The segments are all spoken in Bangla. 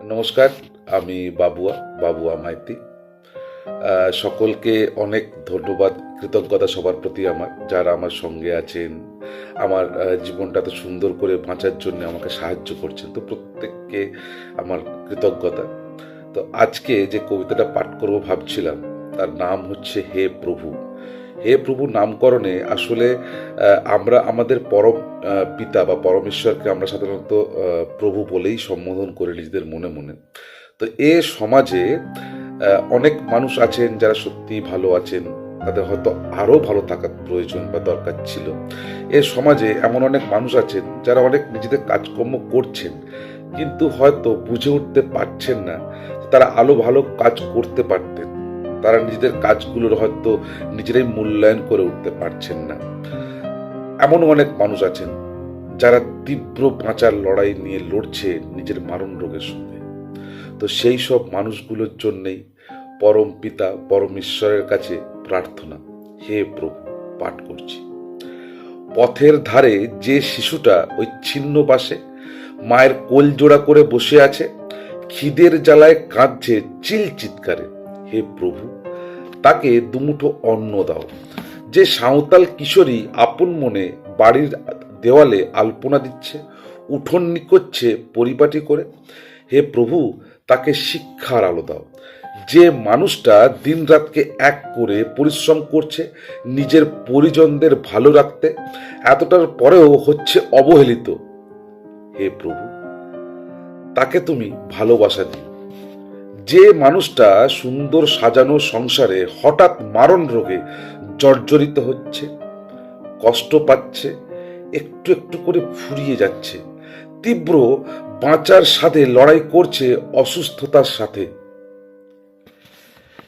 নমস্কার, আমি বাবুয়া মাইতি। সকলকে অনেক ধন্যবাদ, কৃতজ্ঞতা সবার প্রতি আমার, যারা আমার সঙ্গে আছেন, আমার জীবনটা এত সুন্দর করে বাঁচার জন্য আমাকে সাহায্য করছেন। তো প্রত্যেককে আমার কৃতজ্ঞতা। তো আজকে যে কবিতাটা পাঠ করব ভাবছিলাম, তার নাম হচ্ছে হে প্রভু। হে প্রভু নামকরণে আসলে আমরা আমাদের পরম পিতা বা পরমেশ্বরকে আমরা সাধারণত প্রভু বলেই সম্বোধন করি নিজেদের মনে মনে। তো এ সমাজে অনেক মানুষ আছেন যারা সত্যি ভালো আছেন, তাদের হয়তো আরও ভালো থাকার প্রয়োজন বা দরকার ছিল। এ সমাজে এমন অনেক মানুষ আছেন যারা অনেক নিজেদের কাজকর্ম করছেন, কিন্তু হয়তো বুঝে উঠতে পারছেন না তারা আলো ভালো কাজ করতে পারতেন। তারা নিজেদের কাজগুলোর হয়তো নিজেরাই মূল্যায়ন করে উঠতে পারছেন না। এমনও অনেক মানুষ আছেন যারা তীব্র বাঁচার লড়াই নিয়ে লড়ছে নিজের মারণ রোগের সঙ্গে। তো সেই সব মানুষগুলোর জন্যেই পরম পিতা পরম ঈশ্বরের কাছে প্রার্থনা। হে প্রভু, পাঠ করছি। পথের ধারে যে শিশুটা ওই ছিন্ন বাসে মায়ের কোল জোড়া করে বসে আছে, খিদের জ্বালায় কাঁদছে চিল চিৎকারে, হে প্রভু তাকে দুমুঠো অন্ন দাও। যে সাঁওতাল কিশোরী আপন মনে বাড়ির দেওয়ালে আলপনা দিচ্ছে, উঠোন নিকোচ্ছে পরিপাটি করে, হে প্রভু তাকে শিক্ষার আলো দাও। যে মানুষটা দিন রাতকে এক করে পরিশ্রম করছে নিজের পরিজনদের ভালো রাখতে, এতটার পরেও হচ্ছে অবহেলিত, হে প্রভু তাকে তুমি ভালোবাসা দিও। যে মানুষটা সুন্দর সাজানো সংসারে হঠাৎ মারণ রোগে জর্জরিত হচ্ছে, কষ্ট পাচ্ছে, একটু একটু করে ফুরিয়ে যাচ্ছে, তীব্র বাঁচার সাথে লড়াই করছে অসুস্থতার সাথে,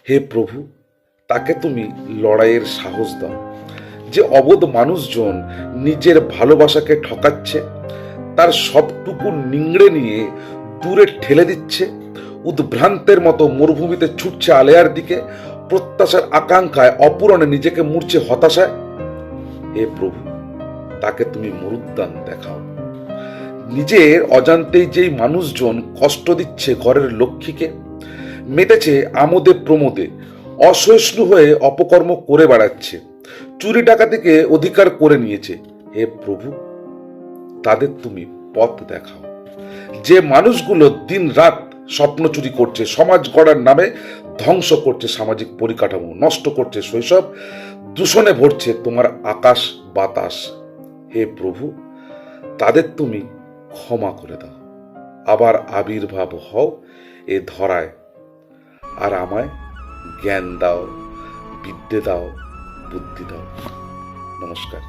হে প্রভু তাকে তুমি লড়াইয়ের সাহস দাও। যে অবোধ মানুষজন নিজের ভালোবাসাকে ঠকাচ্ছে, তার সবটুকু নিংড়ে নিয়ে দূরে ঠেলে দিচ্ছে, উদ্ভ্রান্তের মতো মরুভূমিতে ছুটছে আলেয়ার দিকে, প্রত্যাশার আকাঙ্ক্ষায় অপূরণে নিজেকে মুড়ছে হতাশায়, হে প্রভু তাকে তুমি মরুদ্যান দেখাও। নিজের অজান্তেই যেই মানুষজন কষ্ট দিচ্ছে ঘরের লক্ষ্মীকে, মেতেছে আমোদে প্রমোদে, অসহিষ্ণু হয়ে অপকর্ম করে বেড়াচ্ছে, চুরি ডাকাতিকে অধিকার করে নিয়েছে, হে প্রভু তাদের তুমি পথ দেখাও। যে মানুষগুলো দিন রাত স্বপ্ন চুরি করছে, সমাজ গড়ার নামে ধ্বংস করছে সামাজিক পরিকাঠামো, নষ্ট করছে শৈশব, দূষণে ভরছে তোমার আকাশ বাতাস, হে প্রভু তাদের তুমি ক্ষমা করে দাও। আবার আবির্ভাব হও এ ধরায়, আর আমায় জ্ঞান দাও, বিদ্যে দাও, বুদ্ধি দাও। নমস্কার।